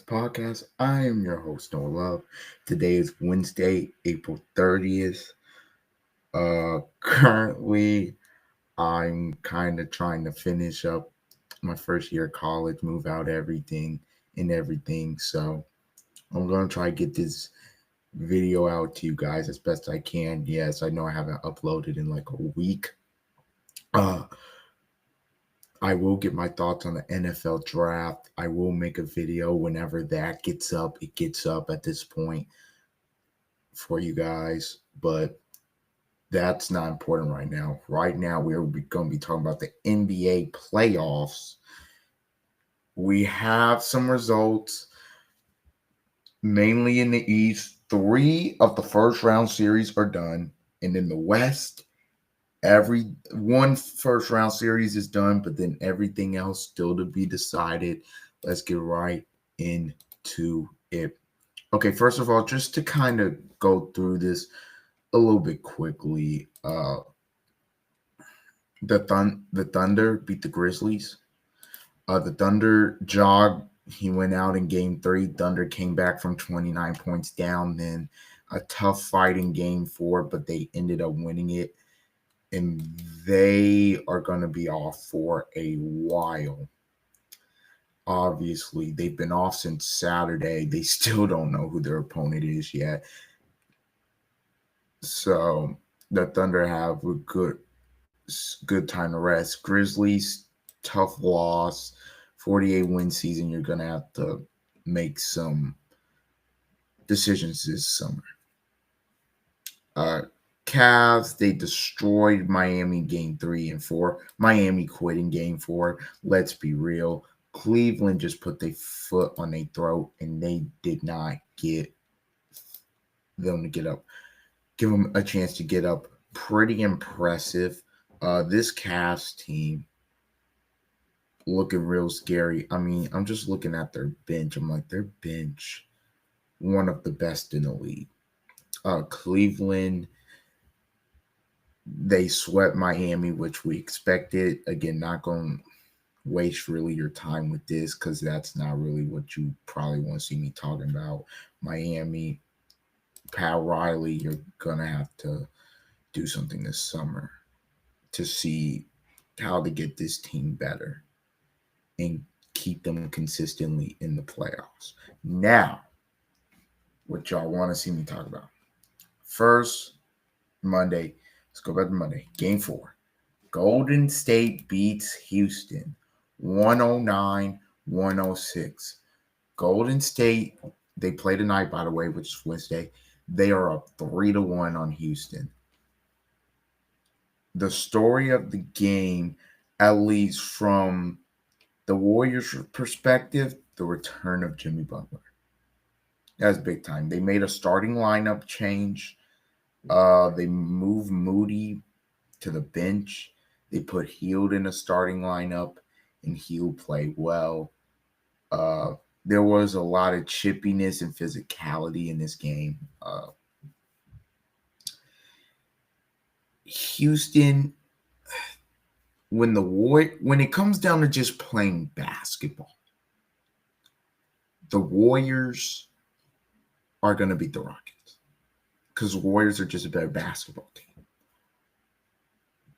Podcast. I am your host, Noah Love. Today is Wednesday, April 30th. Currently, I'm kind of trying to finish up my first year of college, move out everything. So, I'm going to try to get this video out to you guys as best I can. Yes, I know I haven't uploaded in like a week. Uh, I will get my thoughts on the NFL draft. I will make a video whenever that gets up. It gets up at this point for you guys, but that's not important right now. Right now, we're going to be talking about the NBA playoffs. We have some results, mainly in the East. Three of the first round series are done, and in the West, every one first round series is done, but then everything else still to be decided. Let's get right into it. Okay, first of all, just to kind of go through this a little bit quickly, the Thunder beat the Grizzlies. The Thunder jogged. He went out in Game Three. Thunder came back from 29 points down. Then a tough fight in Game Four, but they ended up winning it, and they are going to be off for a while. Obviously, they've been off since Saturday. They still don't know who their opponent is yet. So the Thunder have a good time to rest. Grizzlies, tough loss, 48 win season. You're gonna have to make some decisions this summer. Uh, Cavs, they destroyed Miami game 3 and 4. Miami quit in game 4. Let's be real. Cleveland just put their foot on their throat and they did not get them to get up. Give them a chance to get up. Pretty impressive. This Cavs team looking real scary. I mean, I'm just looking at their bench. I'm like, their bench, one of the best in the league. Cleveland, they swept Miami, which we expected. Again, not going to waste really your time with this because that's not really what you probably want to see me talking about. Miami, Pat Riley, you're going to have to do something this summer to see how to get this team better and keep them consistently in the playoffs. Now, what y'all want to see me talk about? First, Monday. Let's go back to Monday. Game 4. Golden State beats Houston 109-106. Golden State, they play tonight, by the way, which is Wednesday. They are up 3-1 on Houston. The story of the game, at least from the Warriors' perspective, the return of Jimmy Butler. That's big time. They made a starting lineup change. They moved Moody to the bench. They put Hield in a starting lineup, and Hield played well. There was a lot of chippiness and physicality in this game. Houston, when it comes down to just playing basketball, the Warriors are going to beat the Rockets because the Warriors are just a better basketball team.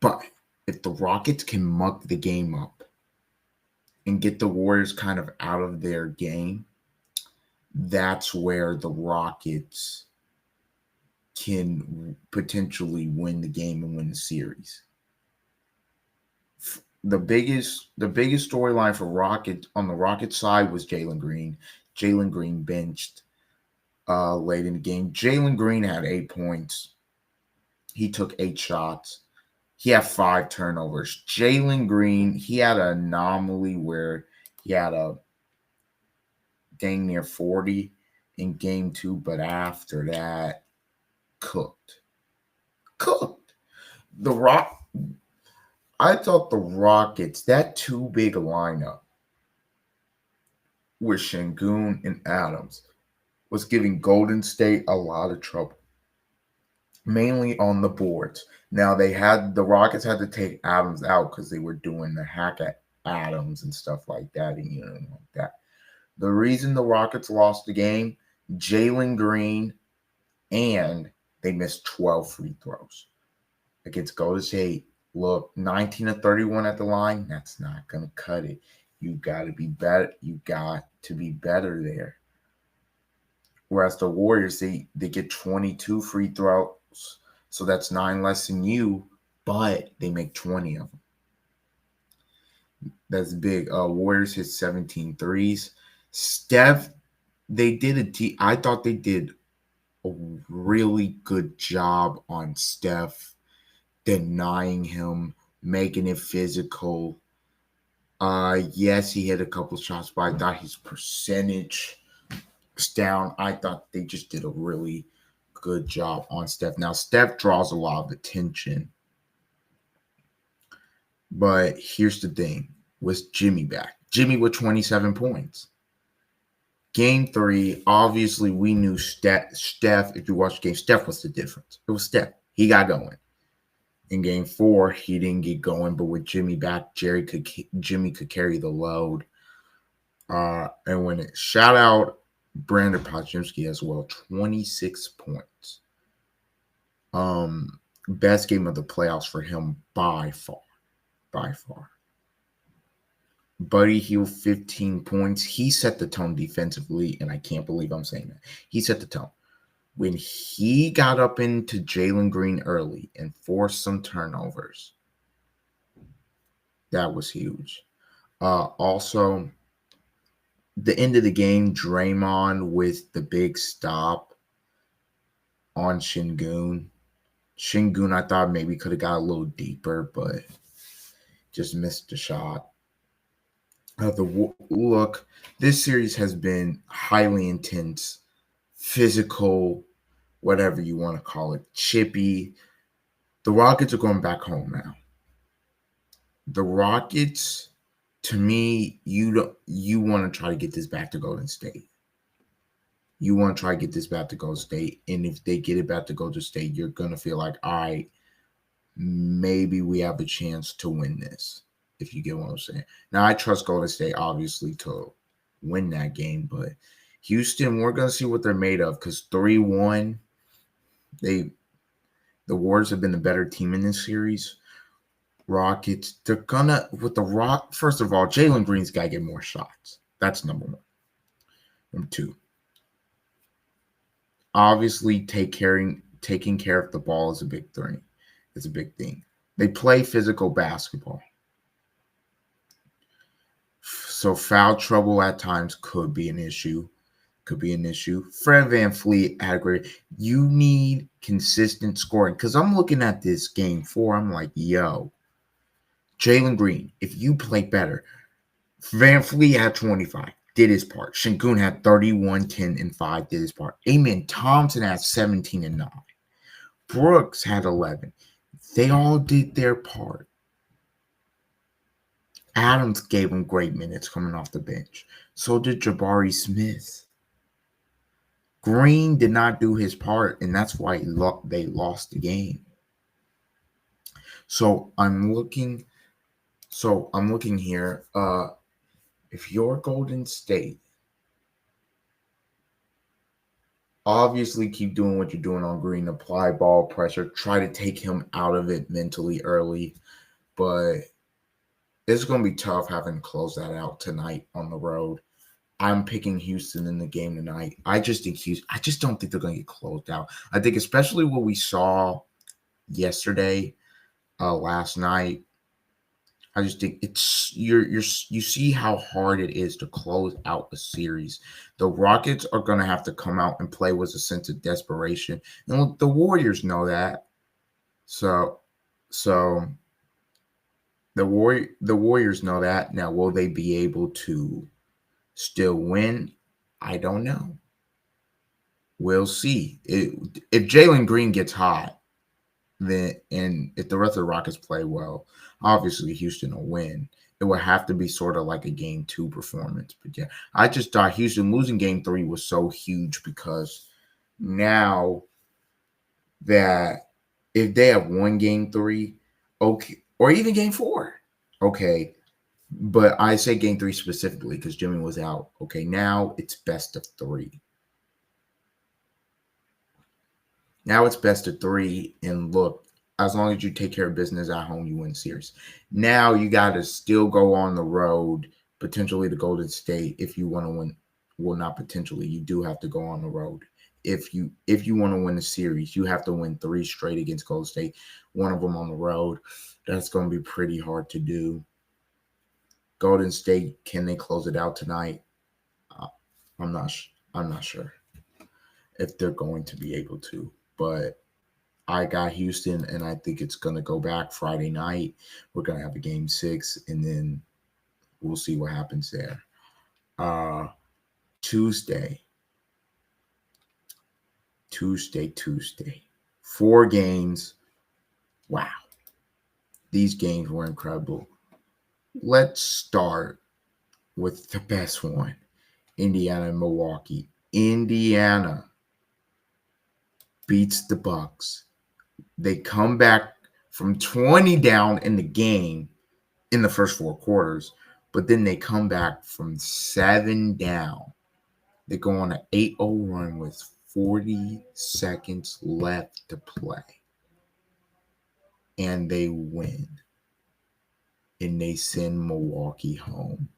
But if the Rockets can muck the game up and get the Warriors kind of out of their game, that's where the Rockets can potentially win the game and win the series. The biggest storyline for Rocket on the Rocket side was Jalen Green. Jalen Green benched late in the game. Jalen Green had 8 points. He took 8 shots. He had 5 turnovers. Jalen Green, he had an anomaly where he had a dang near 40 in game 2, but after that, cooked. I thought the Rockets, that too big a lineup with Şengün and Adams, was giving Golden State a lot of trouble, mainly on the boards. Now the Rockets had to take Adams out because they were doing the hack at Adams and stuff like that, and like that. The reason the Rockets lost the game, Jalen Green, and they missed 12 free throws against Golden State. Look, 19 of 31 at the line, that's not going to cut it. You got to be better. You got to be better there. Whereas the Warriors, they get 22 free throws, so that's 9 less than you, but they make 20 of them. That's big. Warriors hit 17 threes. Steph, I thought they did a really good job on Steph, denying him, making it physical. Yes, he hit a couple shots, but I thought his percentage was down. I thought they just did a really good job on Steph. Now, Steph draws a lot of attention, but here's the thing. Was Jimmy back? Jimmy with 27 points. Game 3, obviously we knew Steph, if you watch the game, Steph was the difference. It was Steph. He got going. In Game 4, he didn't get going, but with Jimmy back, Jimmy could carry the load. And when it shout out Brandon Podziemski as well, 26 points. Best game of the playoffs for him by far. By far. Buddy Hield, 15 points. He set the tone defensively, and I can't believe I'm saying that. He set the tone. When he got up into Jalen Green early and forced some turnovers, that was huge. Also, the end of the game, Draymond with the big stop on Şengün. Şengün, I thought maybe could have got a little deeper, but just missed the shot. Look, this series has been highly intense, physical, whatever you want to call it, chippy. The Rockets are going back home now. The Rockets, to me, you want to try to get this back to Golden State. You want to try to get this back to Golden State, and if they get it back to Golden State, you're going to feel like, all right, maybe we have a chance to win this, if you get what I'm saying. Now, I trust Golden State, obviously, to win that game, but Houston, we're going to see what they're made of, because 3-1, the Warriors have been the better team in this series. Rockets, they're going to, with the Rock, first of all, Jalen Green's got to get more shots. That's number 1. Number 2, obviously, taking care of the ball is a big thing. It's a big thing. They play physical basketball. So foul trouble at times could be an issue. Fred VanVleet had great. You need consistent scoring. Because I'm looking at this Game 4. I'm like, yo, Jalen Green, if you play better. VanVleet had 25. Did his part. Şengün had 31, 10, and 5. Did his part. Amen Thompson had 17 and 9. Brooks had 11. They all did their part. Adams gave him great minutes coming off the bench. So did Jabari Smith. Green did not do his part, and that's why they lost the game. So I'm looking here. If you're Golden State, obviously keep doing what you're doing on Green. Apply ball pressure. Try to take him out of it mentally early. But it's going to be tough having to close that out tonight on the road. I'm picking Houston in the game tonight. I just don't think they're going to get closed out. I think especially what we saw yesterday, last night, I just think it's you see how hard it is to close out a series. The Rockets are going to have to come out and play with a sense of desperation. And look, the Warriors know that. So the Warriors know that. Now, will they be able to still win? I don't know. We'll see. If Jalen Green gets hot, and if the rest of the Rockets play well, obviously Houston will win. It would have to be sort of like a Game 2 performance. But yeah, I just thought Houston losing Game 3 was so huge because now that if they have won Game 3, okay, or even Game 4, okay, But I say game 3 specifically because Jimmy was out. Okay, now it's best of 3. Now it's best of 3, and look, as long as you take care of business at home, you win series. Now you got to still go on the road, potentially to Golden State if you want to win. Well, not potentially, you do have to go on the road. If you want to win the series, you have to win 3 straight against Golden State. One of them on the road. That's going to be pretty hard to do. Golden State, can they close it out tonight? Uh, I'm not. I'm not sure if they're going to be able to, but I got Houston, and I think it's going to go back Friday night. We're going to have a game 6, and then we'll see what happens there. Uh, Tuesday. 4 games. Wow. These games were incredible. Let's start with the best one. Indiana and Milwaukee. Indiana beats the Bucks. They come back from 20 down in the game in the first 4 quarters, but then they come back from 7 down. They go on an 8-0 run with 40 seconds left to play. And they win. And they send Milwaukee home.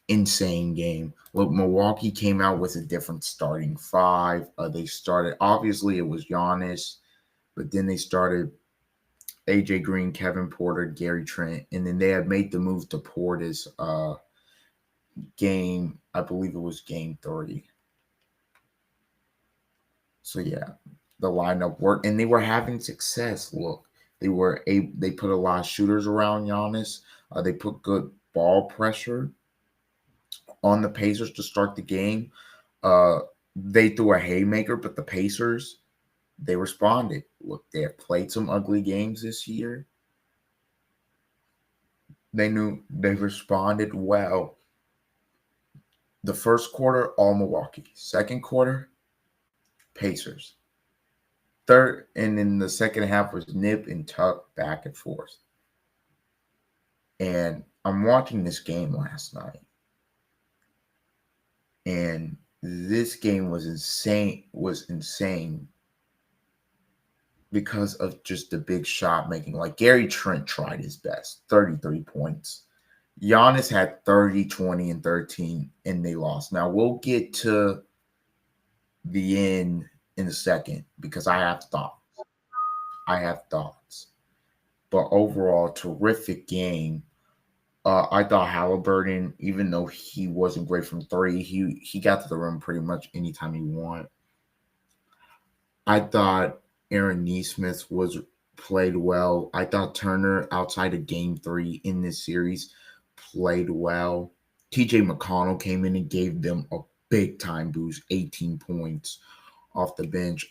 Insane game. Look, Milwaukee came out with a different starting 5. They started, obviously, it was Giannis, but then they started AJ Green, Kevin Porter, Gary Trent, and then they had made the move to Portis game, I believe it was game 3. So yeah, the lineup worked, and they were having success. Look, they put a lot of shooters around Giannis. They put good ball pressure on the Pacers to start the game. They threw a haymaker, but the Pacers, they responded. Look, they have played some ugly games this year. They responded well. The first quarter, all Milwaukee. Second quarter, Pacers. Third, and then the second half was nip and tuck back and forth. And I'm watching this game last night. And this game was insane because of just the big shot making. Like Gary Trent tried his best, 33 points. Giannis had 30, 20, and 13, and they lost. Now we'll get to the end in a second because I have thoughts. But overall, terrific game. I thought Halliburton, even though he wasn't great from 3, he got to the rim pretty much anytime he wanted. I thought Aaron Nesmith played well. I thought Turner, outside of game 3 in this series, played well. TJ McConnell came in and gave them a big time boost, 18 points off the bench.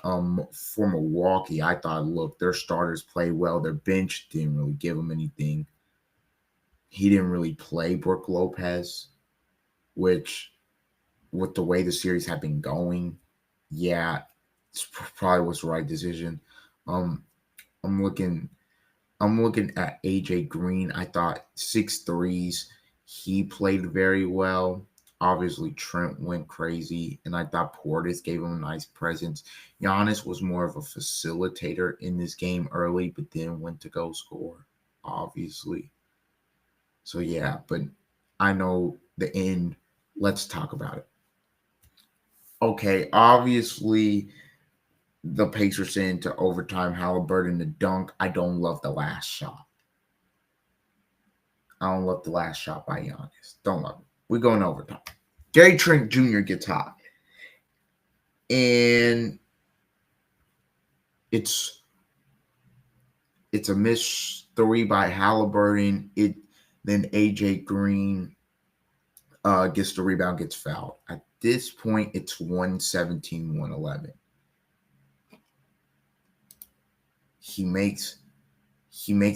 For Milwaukee, I thought, look, their starters played well. Their bench didn't really give them anything. He didn't really play Brook Lopez, which, with the way the series had been going, yeah, it probably was the right decision. I'm looking at AJ Green. I thought 6 threes. He played very well. Obviously, Trent went crazy, and I thought Portis gave him a nice presence. Giannis was more of a facilitator in this game early, but then went to go score, obviously. So, yeah, but I know the end. Let's talk about it. Okay, obviously, the Pacers into overtime. Halliburton the dunk. I don't love the last shot. I don't love the last shot by Giannis. Don't love it. We go in overtime. Gary Trent Jr. gets hot. And it's a missed 3 by Halliburton. Then AJ Green gets the rebound, gets fouled. At this point, it's 117-111. He makes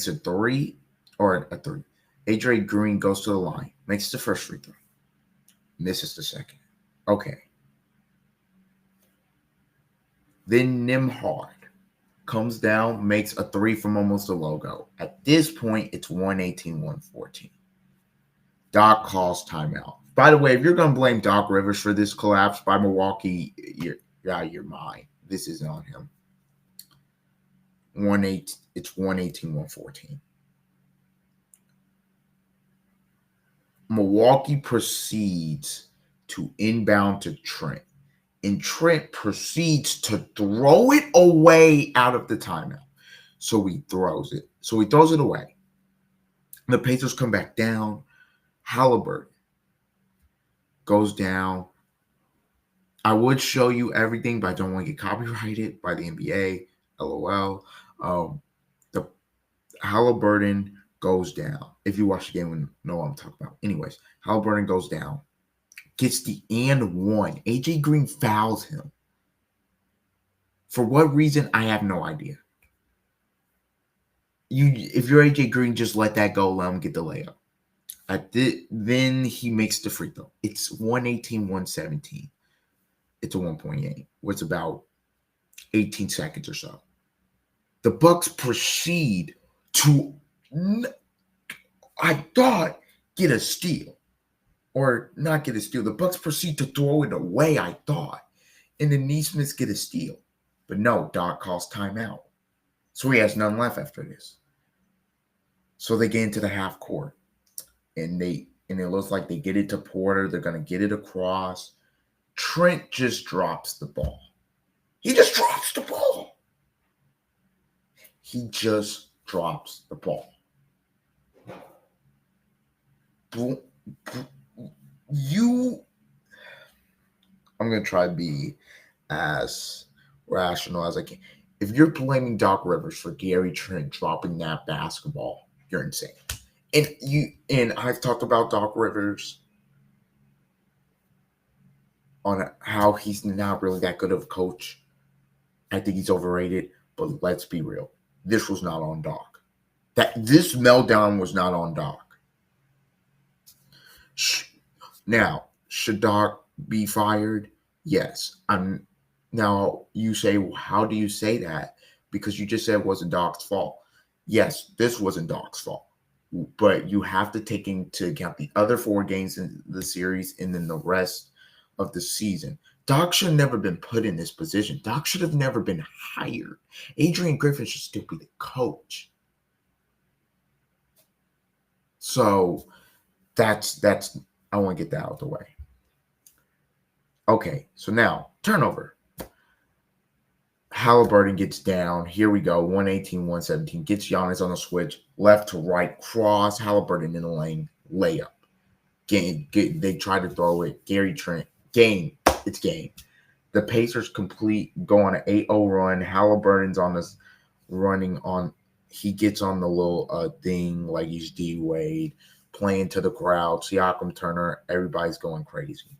a 3 or a 3. AJ Green goes to the line, makes the first free throw, misses the second. Okay. Then Nembhard comes down, makes a 3 from almost the logo. At this point, it's 118-114. Doc calls timeout. By the way, if you're going to blame Doc Rivers for this collapse by Milwaukee, you're out of your mind. This isn't on him. It's 114. Milwaukee proceeds to inbound to Trent, and Trent proceeds to throw it away out of the timeout. So he throws it away. The Pacers come back down. Halliburton goes down. I would show you everything, but I don't want to get copyrighted by the NBA. LOL. The Halliburton goes down. If you watch the game, you know what I'm talking about. Anyways, Halliburton goes down. Gets the and one. AJ Green fouls him. For what reason, I have no idea. If you're AJ Green, just let that go. Let him get the layup. Then he makes the free throw. It's 118-117. It's a 1-point game. It's about 18 seconds or so. The Bucks proceed to, I thought, get a steal. Or not get a steal. The Bucks proceed to throw it away, I thought. And the Neesmiths get a steal. But no, Doc calls timeout. So he has none left after this. So they get into the half court. And it looks like they get it to Porter. They're going to get it across. Trent just drops the ball. He just drops the ball. I'm going to try to be as rational as I can. If you're blaming Doc Rivers for Gary Trent dropping that basketball, you're insane. And I've talked about Doc Rivers on how he's not really that good of a coach. I think he's overrated, but let's be real. This was not on Doc. This meltdown was not on Doc. Now, should Doc be fired? Yes. Now, you say, how do you say that? Because you just said it wasn't Doc's fault. Yes, this wasn't Doc's fault. But you have to take into account the other 4 games in the series and then the rest of the season. Doc should have never been put in this position. Doc should have never been hired. Adrian Griffin should still be the coach. So that's I want to get that out of the way. Okay, so now turnover. Halliburton gets down. Here we go. 118-117. Gets Giannis on the switch. Left to right. Cross. Halliburton in the lane. Layup. They try to throw it. Gary Trent. Game. It's game. The Pacers go on an 8-0 run. Halliburton's on this running on. He gets on the little thing like he's D Wade, playing to the crowd. Siakam, Turner, everybody's going crazy.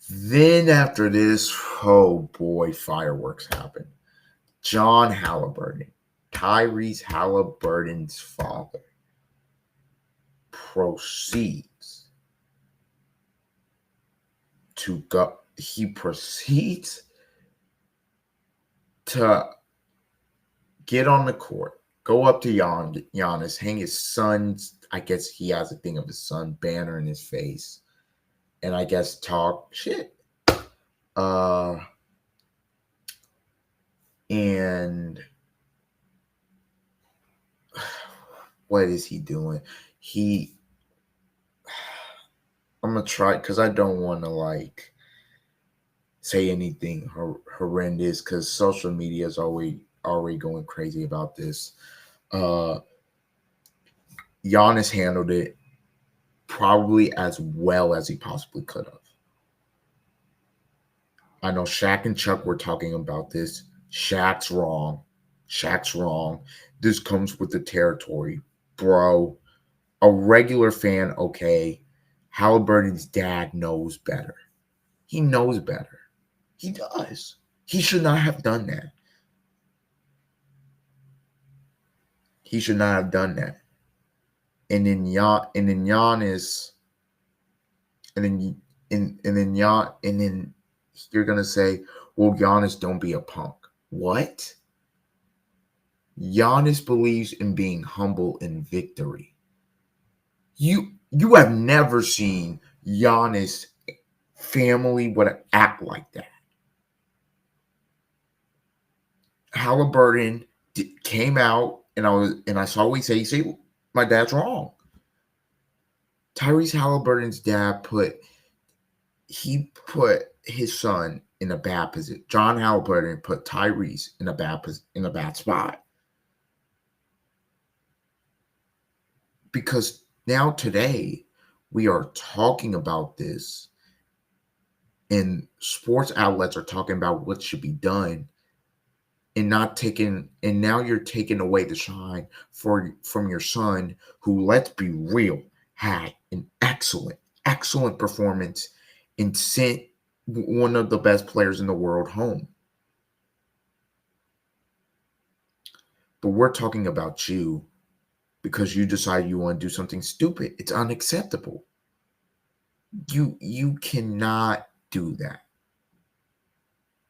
Then after this, oh boy, fireworks happen. John Halliburton, Tyrese Halliburton's father, proceeds to go. He proceeds to get on the court, go up to Giannis, hang his son's, I guess he has a thing of his son banner in his face, and I guess talk shit. And what is he doing? I'm going to try, because I don't want to say anything horrendous, because social media is already going crazy about this. Giannis handled it probably as well as he possibly could have. I know Shaq and Chuck were talking about this. Shaq's wrong. This comes with the territory. Bro, a regular fan, okay. Halliburton's dad knows better. He knows better. He does. He should not have done that. And then Giannis, and then you're gonna say, well, Giannis, don't be a punk. What? Giannis believes in being humble in victory. You have never seen Giannis family would act like that. Halliburton came out, and I saw what he said, my dad's wrong. Tyrese Halliburton's dad put his son in a bad position. John Halliburton put Tyrese in a bad spot. Because now today we are talking about this, and sports outlets are talking about what should be done, and now you're taking away the shine from your son, who, let's be real, had an excellent performance and sent one of the best players in the world home. But we're talking about you because you decide you want to do something stupid. It's unacceptable. You cannot do that.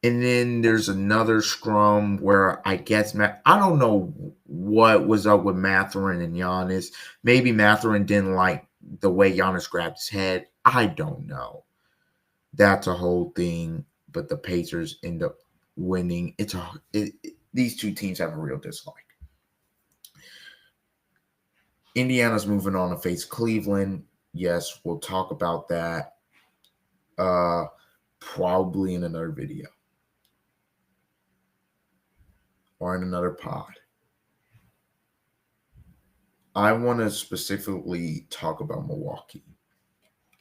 And then there's another scrum where I guess I don't know what was up with Mathurin and Giannis. Maybe Mathurin didn't like the way Giannis grabbed his head. I don't know. That's a whole thing. But the Pacers end up winning. These two teams have a real dislike. Indiana's moving on to face Cleveland. Yes, we'll talk about that probably in another video or in another pod. I want to specifically talk about Milwaukee.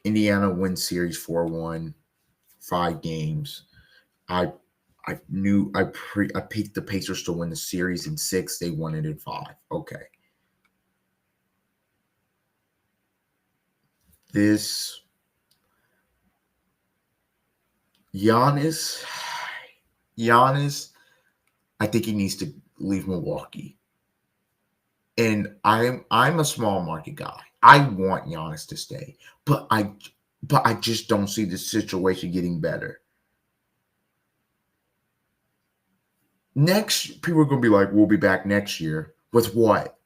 Indiana wins series 4-1, 5 games. I picked the Pacers to win the series in 6. They won it in 5. Okay. This Giannis, I think he needs to leave Milwaukee. And I'm a small market guy. I want Giannis to stay, but I just don't see the situation getting better. Next, people are going to be like, we'll be back next year. With what?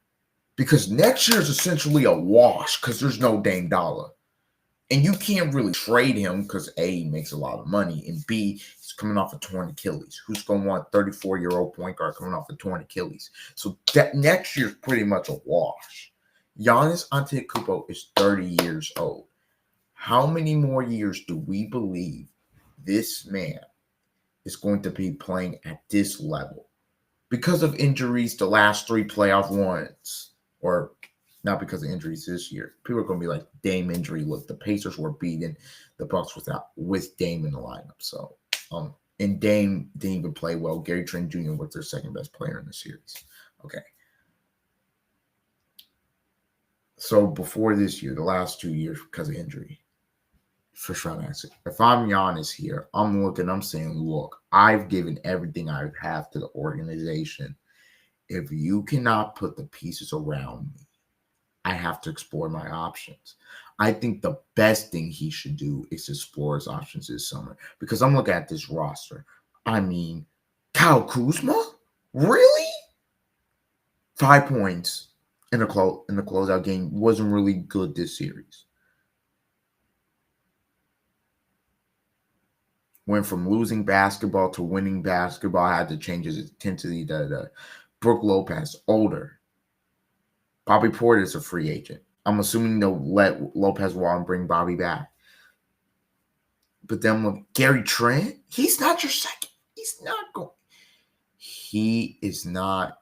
Because next year is essentially a wash because there's no Dame Dollar. And you can't really trade him because A, he makes a lot of money, and B, he's coming off a torn Achilles. Who's going to want a 34-year-old point guard coming off a torn Achilles? So that next year's pretty much a wash. Giannis Antetokounmpo is 30 years old. How many more years do we believe this man is going to be playing at this level? Because of injuries, the last 3 playoff runs, or not because of injuries this year. People are going to be like, Dame injury. Look, the Pacers were beating the Bucks with Dame in the lineup. So, and Dame didn't even play well. Gary Trent Jr. was their second best player in the series. Okay. So before this year, the last 2 years because of injury, for sure. If I'm Giannis here, I'm saying, look, I've given everything I have to the organization. If you cannot put the pieces around me, I have to explore my options. I think the best thing he should do is explore his options this summer, because I'm looking at this roster. I mean, Kyle Kuzma? Really? 5 points in the closeout game wasn't really good this series. Went from losing basketball to winning basketball. I had to change his intensity. Brook Lopez, older. Bobby Porter is a free agent. I'm assuming they'll let Lopez walk and bring Bobby back. But then look, Gary Trent, he's not your second. He's not going. He is not.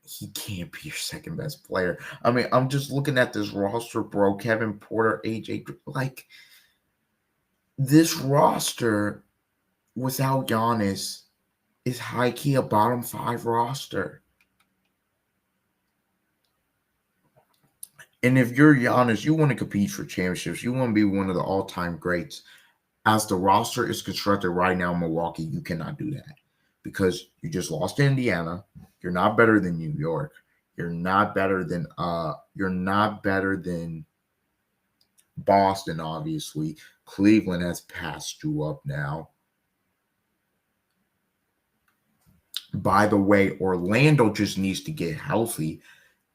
He can't be your second best player. I mean, I'm just looking at this roster, bro. Kevin Porter, AJ, like this roster without Giannis is high-key a bottom 5 roster. And if you're Giannis, you want to compete for championships. You want to be one of the all-time greats. As the roster is constructed right now in Milwaukee, you cannot do that because you just lost to Indiana. You're not better than New York. You're not better than Boston, obviously. Cleveland has passed you up now. By the way, Orlando just needs to get healthy.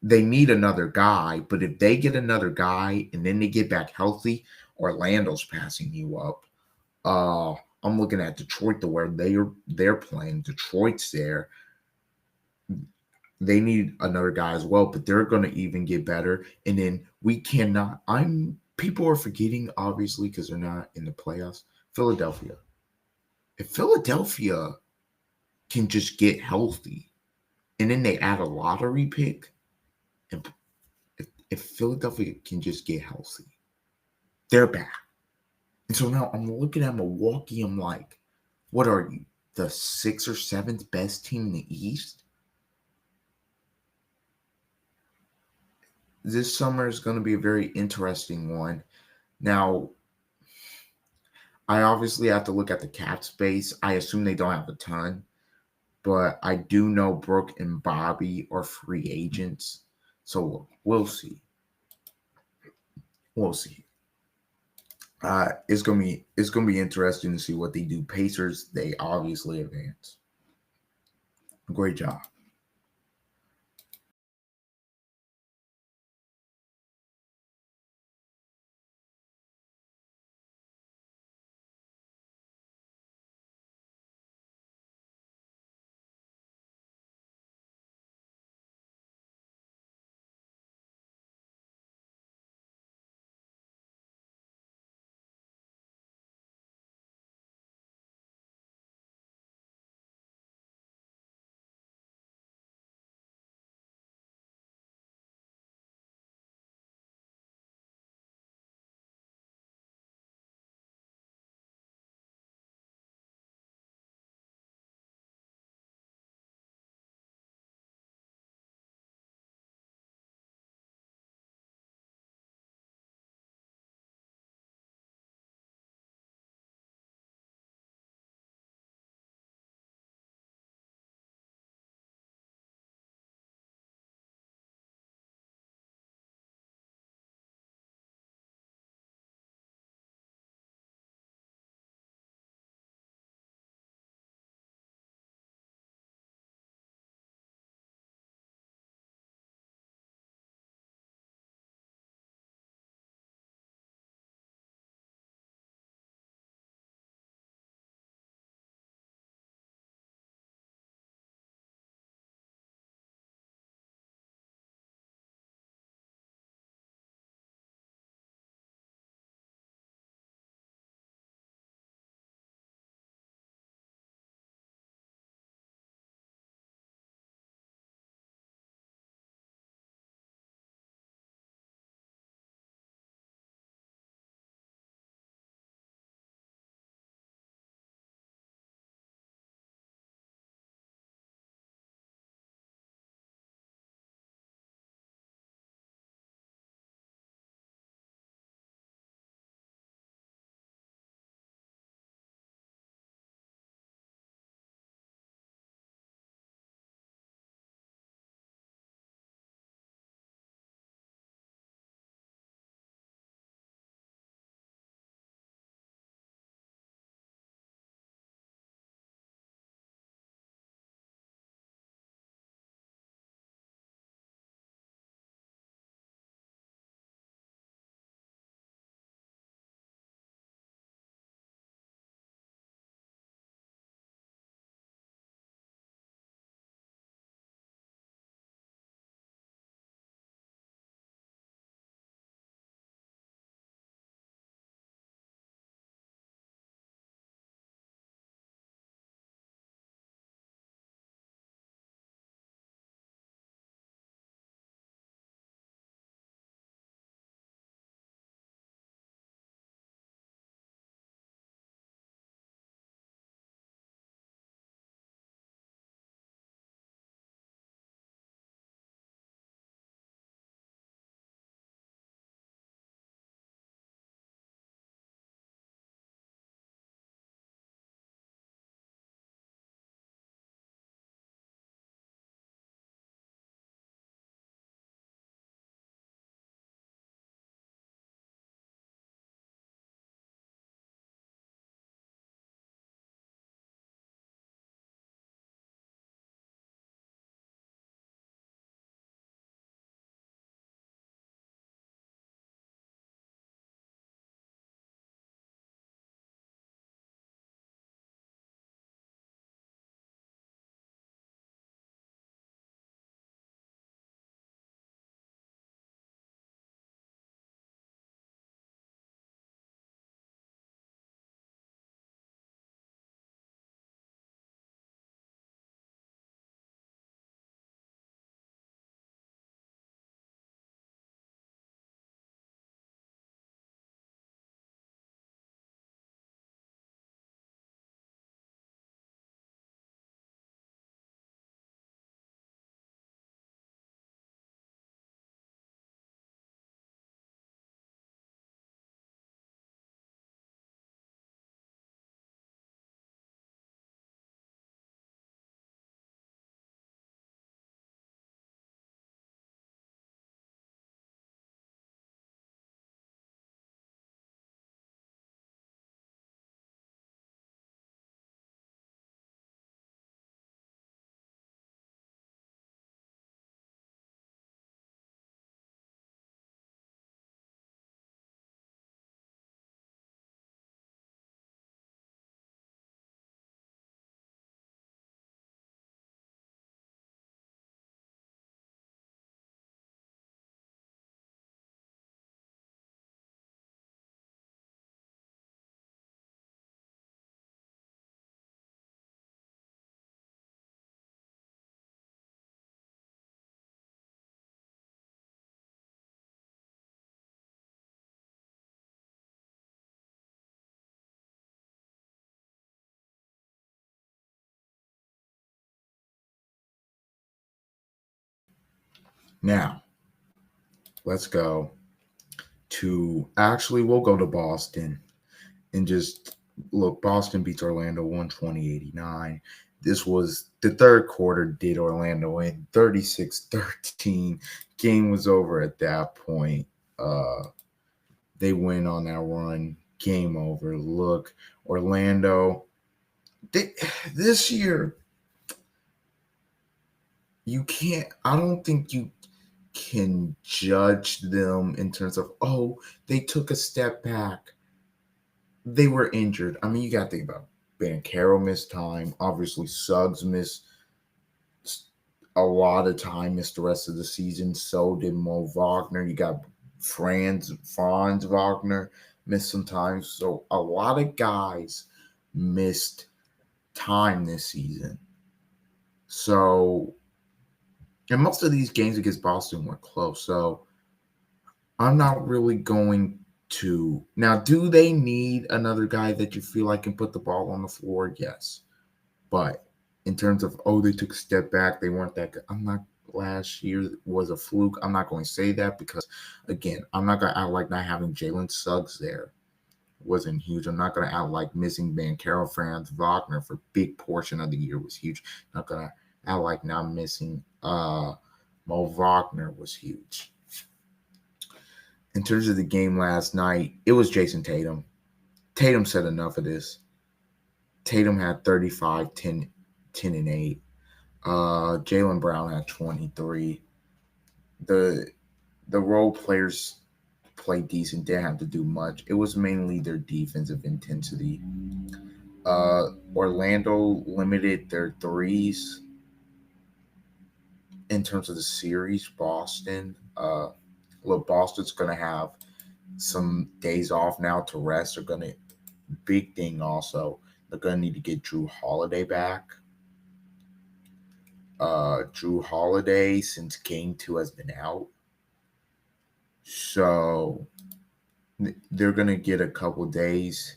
they need another guy, but if they get another guy and then they get back healthy, Orlando's passing you up. I'm looking at Detroit to where they're playing. Detroit's there. They need another guy as well, but they're gonna even get better. And then we cannot. People are forgetting obviously because they're not in the playoffs. Philadelphia. If Philadelphia can just get healthy, and then they add a lottery pick, and if Philadelphia can just get healthy, they're back. And so now I'm looking at Milwaukee. I'm like, what are you, the sixth or seventh best team in the East? This summer is going to be a very interesting one. Now, I obviously have to look at the cap space. I assume they don't have a ton, but I do know Brooke and Bobby are free agents. So we'll see. We'll see. It's gonna be interesting to see what they do. Pacers, they obviously advance. Great job. Now, let's go we'll go to Boston and just look. Boston beats Orlando 120-89. This was the third quarter, did Orlando in 36-13. Game was over at that point. They went on that run. Game over. Look, Orlando, this year, I don't think you can judge them in terms of, oh, they took a step back. They were injured. I mean, you got to think about Banchero missed time. Obviously, Suggs missed a lot of time, missed the rest of the season. So did Mo Wagner. You got Franz Wagner missed some time. So a lot of guys missed time this season. So, and most of these games against Boston were close. So I'm not really going to. Now, do they need another guy that you feel like can put the ball on the floor? Yes. But in terms of, oh, they took a step back, they weren't that good. Last year was a fluke. I'm not going to say that because, again, I'm not going to act like not having Jalen Suggs there wasn't huge. I'm not going to act like missing Banchero, Franz Wagner for a big portion of the year was huge. I'm not going to act like not missing Mo Wagner was huge. In terms of the game last night, it was Jason Tatum. Tatum said enough of this. Tatum had 35, 10, and 8. Jaylen Brown had 23. The role players played decent. Didn't have to do much. It was mainly their defensive intensity. Orlando limited their threes in terms of the series. Boston. Look, Boston's going to have some days off now to rest. They're going to, big thing also, they're going to need to get Jrue Holiday back. Jrue Holiday, since Game 2 has been out. So they're going to get a couple days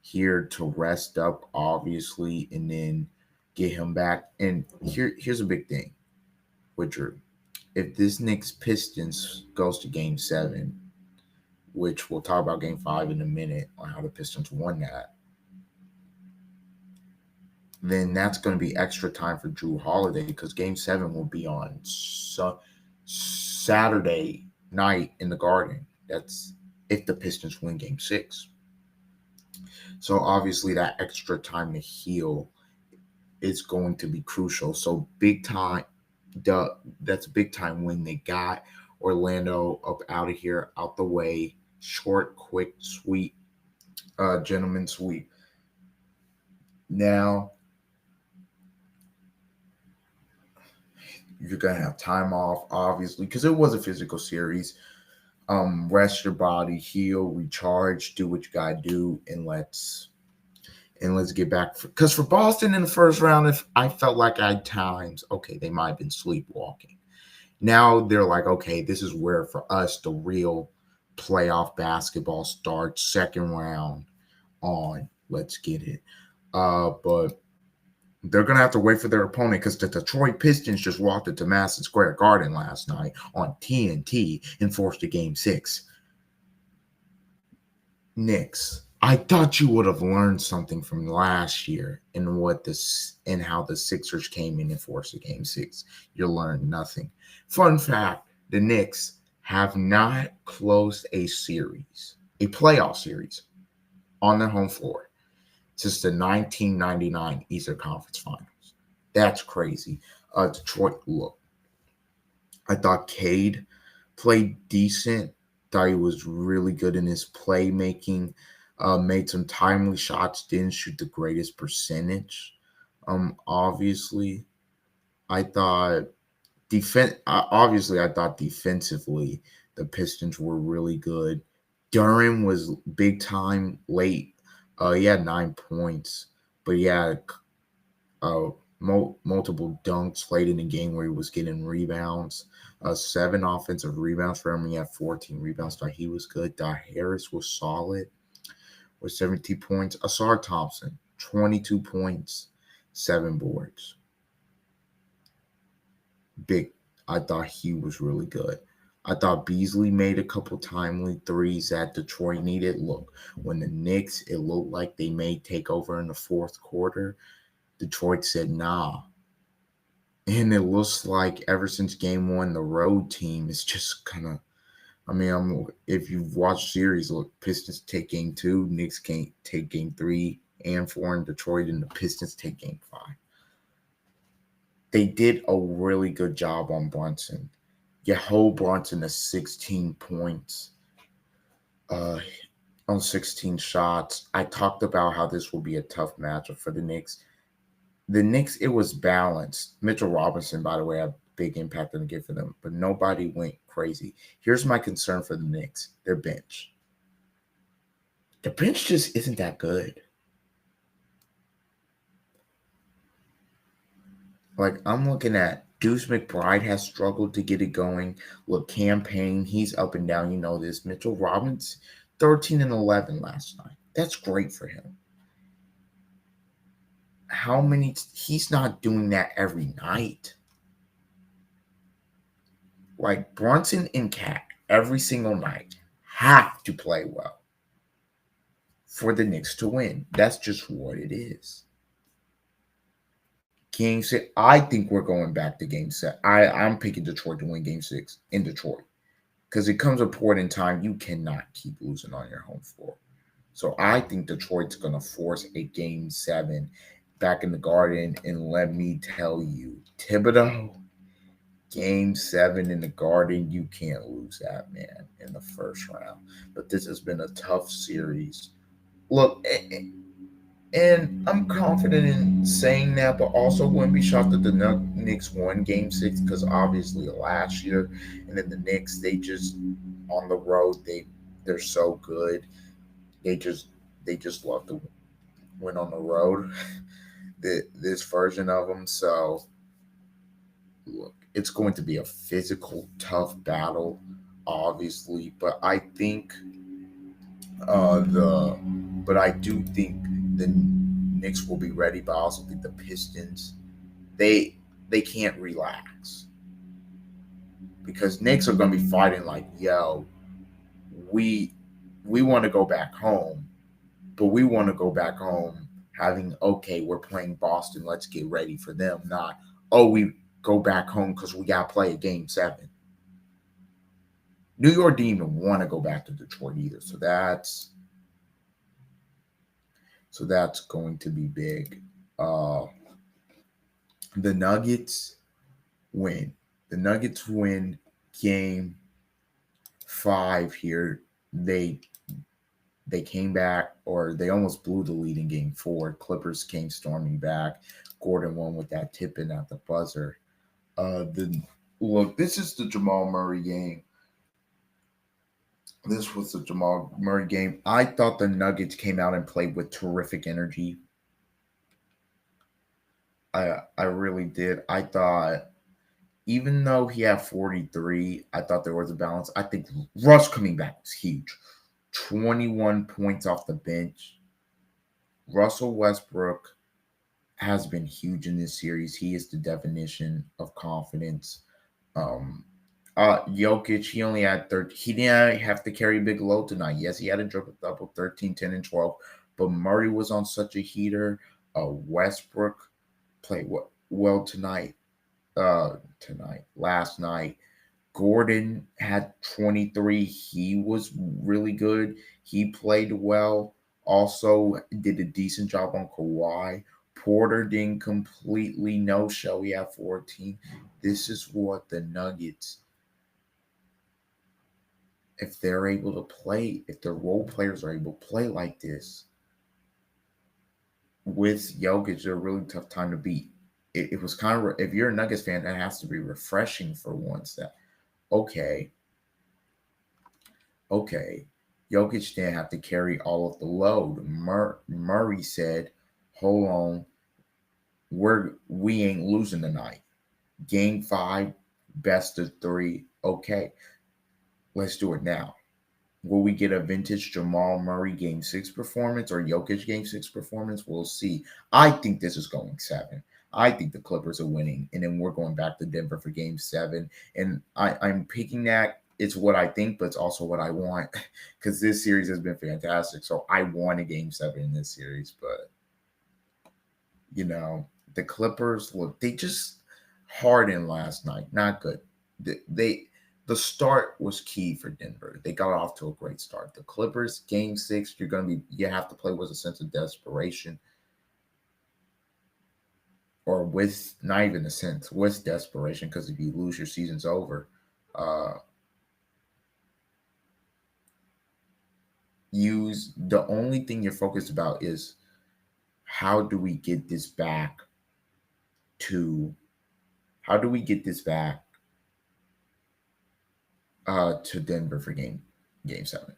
here to rest up, obviously, and then get him back. And here's a big thing with Jrue. If this Knicks Pistons goes to Game 7, which we'll talk about Game 5 in a minute on how the Pistons won that, then that's going to be extra time for Jrue Holiday because Game 7 will be on Saturday night in the Garden. That's if the Pistons win Game 6. So obviously that extra time to heal is going to be crucial. So big time, that's a big time win. They got Orlando up out of here, out the way, short, quick, sweep, gentleman sweep. Now, you're going to have time off, obviously, because it was a physical series. Rest your body, heal, recharge, do what you got to do, and let's get back. Because for Boston in the first round, if I felt like at times, okay, they might have been sleepwalking. Now they're like, okay, this is where for us the real playoff basketball starts. Second round on, let's get it. But they're going to have to wait for their opponent because the Detroit Pistons just walked into Madison Square Garden last night on TNT and forced a Game 6. Knicks, I thought you would have learned something from last year and how the Sixers came in and forced a Game 6. You learned nothing. Fun fact, the Knicks have not closed a playoff series, on their home floor since the 1999 Eastern Conference Finals. That's crazy. Detroit, look, I thought Cade played decent. Thought he was really good in his playmaking. Made some timely shots. Didn't shoot the greatest percentage. Obviously, I thought defensively the Pistons were really good. Duren was big time late. He had 9 points, but he had multiple dunks late in the game where he was getting rebounds. 7 offensive rebounds for him. He had 14 rebounds. Thought he was good. Harris was solid with 17 points. Ausar Thompson, 22 points, 7 boards. Big. I thought he was really good. I thought Beasley made a couple timely threes that Detroit needed. Look, when the Knicks, it looked like they may take over in the fourth quarter. Detroit said, nah. And it looks like ever since game one, the road team is just kind of. If you've watched series, look, Pistons take game two, Knicks can't take game three and four in Detroit, and the Pistons take game five. They did a really good job on Brunson. You hold Brunson to 16 points on 16 shots. I talked about how this will be a tough matchup for the Knicks. The Knicks, it was balanced. Mitchell Robinson, by the way, had a big impact on the game for them, but nobody went crazy. Here's my concern for the Knicks, their bench. The bench just isn't that good. Like, I'm looking at Deuce McBride has struggled to get it going. Look, Cam Payne, he's up and down. You know this. Mitchell Robinson, 13 and 11 last night. That's great for him. He's not doing that every night. Like, Brunson and Cat, every single night, have to play well for the Knicks to win. That's just what it is. Game 6, I think we're going back to game 7. I'm picking Detroit to win game 6 in Detroit. Because it comes a point in time you cannot keep losing on your home floor. So I think Detroit's going to force a game 7 back in the Garden. And let me tell you, Thibodeau, game 7 in the Garden, you can't lose that, man, in the first round. But this has been a tough series. Look, and I'm confident in saying that, but also wouldn't be shocked that the Knicks won game 6 because obviously last year, and then the Knicks, they just on the road, they're so good. They just love to win on the road. This version of them. So look, it's going to be a physical, tough battle, obviously, but I think I do think the Knicks will be ready, but I also think the Pistons, they can't relax because Knicks are going to be fighting like, yo, we want to go back home, but we want to go back home having, okay, we're playing Boston, let's get ready for them, not, oh, we go back home because we got to play a game 7. New York didn't even want to go back to Detroit either, so that's going to be big. The Nuggets win. The Nuggets win game 5 here. They came back, or they almost blew the lead in game 4. Clippers came storming back. Gordon won with that tip in at the buzzer. Look, this is the Jamal Murray game. This was the Jamal Murray game. I thought the Nuggets came out and played with terrific energy. I really did. I thought, even though he had 43, I thought there was a balance. I think Russ coming back was huge. 21 points off the bench. Russell Westbrook has been huge in this series. He is the definition of confidence. Jokic, he only had 13. He didn't have to carry a big load tonight. Yes, he had a triple double, 13, 10, and 12. But Murray was on such a heater. Westbrook played well tonight. Last night. Gordon had 23. He was really good. He played well. Also did a decent job on Kawhi. Porter didn't completely no-show. He had 14. This is what the Nuggets, if they're able to play, if the role players are able to play like this with Jokic, a really tough time to beat. It was kind of, if you're a Nuggets fan, that has to be refreshing for once that, okay, Jokic didn't have to carry all of the load. Murray said, hold on, we ain't losing tonight. Game 5, best of 3. Okay, let's do it now. Will we get a vintage Jamal Murray game 6 performance or Jokic game 6 performance? We'll see. I think this is going 7. I think the Clippers are winning, and then we're going back to Denver for Game 7. And I'm picking that. It's what I think, but it's also what I want because this series has been fantastic. So I want a Game 7 in this series, but you know, the Clippers look, they just hardened last night. Not good. The start was key for Denver. They got off to a great start. The Clippers, Game 6, you have to play with a sense of desperation, or with not even a sense, with desperation, because if you lose, your season's over. Uh, use the only thing you're focused about is how do we get this back to how do we get this back to Denver for game 7.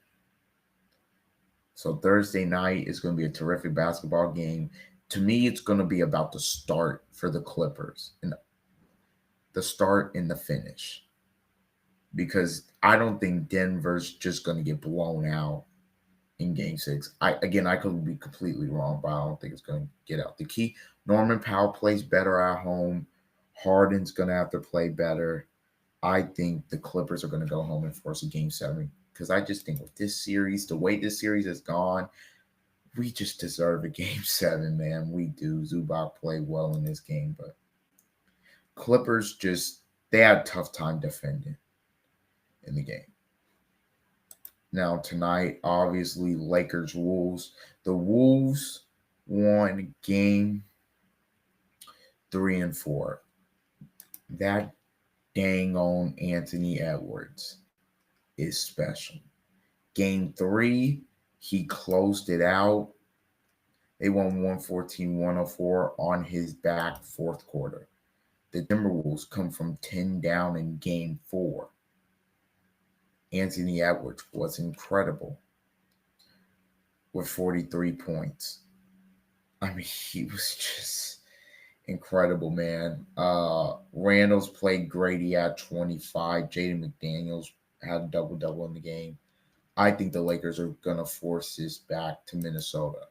So Thursday night is going to be a terrific basketball game. To me, it's going to be about the start for the Clippers and the start and the finish, because I don't think Denver's just going to get blown out in Game 6. I could be completely wrong, but I don't think it's going to get out. The key: Norman Powell plays better at home. Harden's going to have to play better. I think the Clippers are going to go home and force a Game 7, because I just think with this series, the way this series has gone, we just deserve a Game 7, man. We do. Zubac played well in this game, but Clippers they had a tough time defending in the game. Now tonight, obviously, Lakers Wolves. The Wolves won Game 3 and 4. That dang on Anthony Edwards is special. Game 3, he closed it out. They won 114-104 on his back, fourth quarter. The Timberwolves come from 10 down in Game 4. Anthony Edwards was incredible with 43 points. I mean, he was just incredible, man. Randall's played great. He had 25. Jaden McDaniels had a double-double in the game. I think the Lakers are going to force this back to Minnesota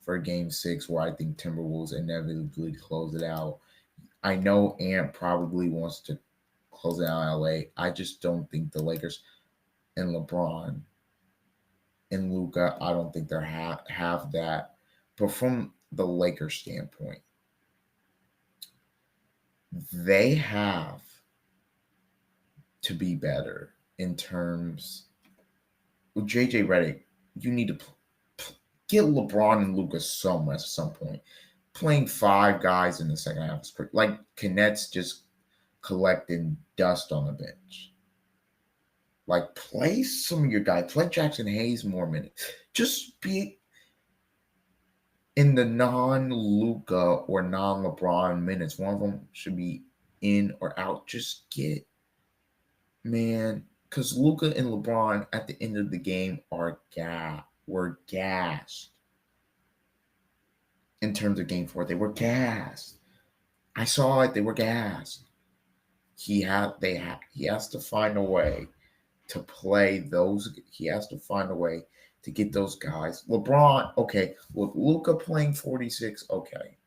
for Game 6, where I think Timberwolves inevitably close it out. I know Ant probably wants to close it out in LA. I just don't think the Lakers and LeBron and Luka, I don't think they have that. But from the Lakers standpoint, they have to be better in terms with JJ Redick. You need to get LeBron and Luka some rest at some point. Playing 5 guys in the second half is pretty, like Kinnett's just collecting dust on the bench. Like, play some of your guys. Play Jackson Hayes more minutes. Just be in the non-Luka or non-LeBron minutes. One of them should be in or out. Just get, man, because Luka and LeBron at the end of the game were gassed. In terms of Game 4, they were gassed. I saw it. They were gassed. He has to find a way to play those. He has to find a way to get those guys. LeBron, okay. Look, Luka playing 46, okay.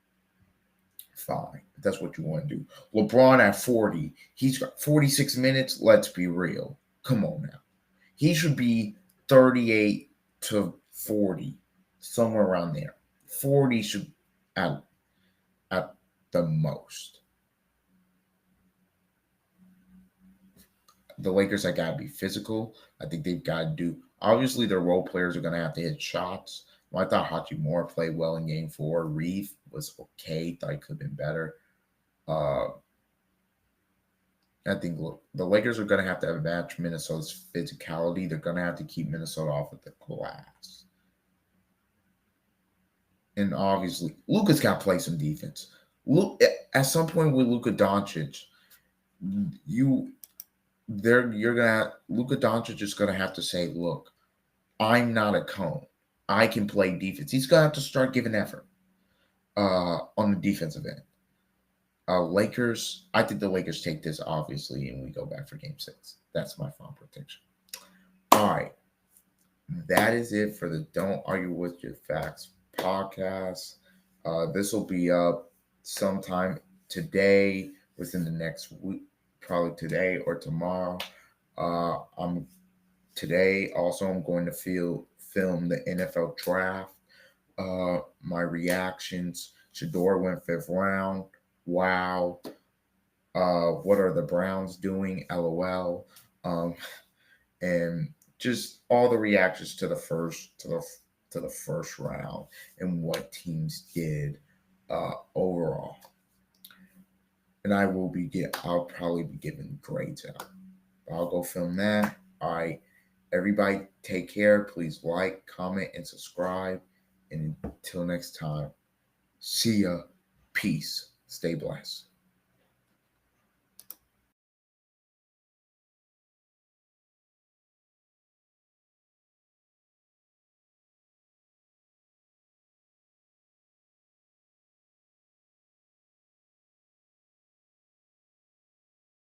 Fine. If that's what you want to do. LeBron at 40. He's got 46 minutes. Let's be real. Come on now. He should be 38 to 40. Somewhere around there. 40 should at the most. The Lakers have got to be physical. I think they've got to do. Obviously, their role players are going to have to hit shots. Well, I thought Hachimura played well in Game 4. Reeve was okay. Thought he could have been better. I think the Lakers are going to have to match Minnesota's physicality. They're going to have to keep Minnesota off of the glass. And obviously, Luka's got to play some defense. Look, at some point with Luka Doncic, Luka Doncic is gonna have to say, look, I'm not a cone. I can play defense. He's gonna have to start giving effort on the defensive end. Lakers, I think the Lakers take this obviously, and we go back for Game 6. That's my final prediction. All right, that is it for the Don't Argue with Your Facts podcast. This will be up sometime today, within the next week, probably today or tomorrow. I'm today also I'm going to film the NFL draft. My reactions. Shador went fifth round. Wow. What are the Browns doing? LOL. Um, and just all the reactions to the first round and what teams did overall. And I'll probably be giving grades out. I'll go film that. All right. Everybody take care. Please like, comment, and subscribe. And until next time, see ya. Peace. Stay blessed.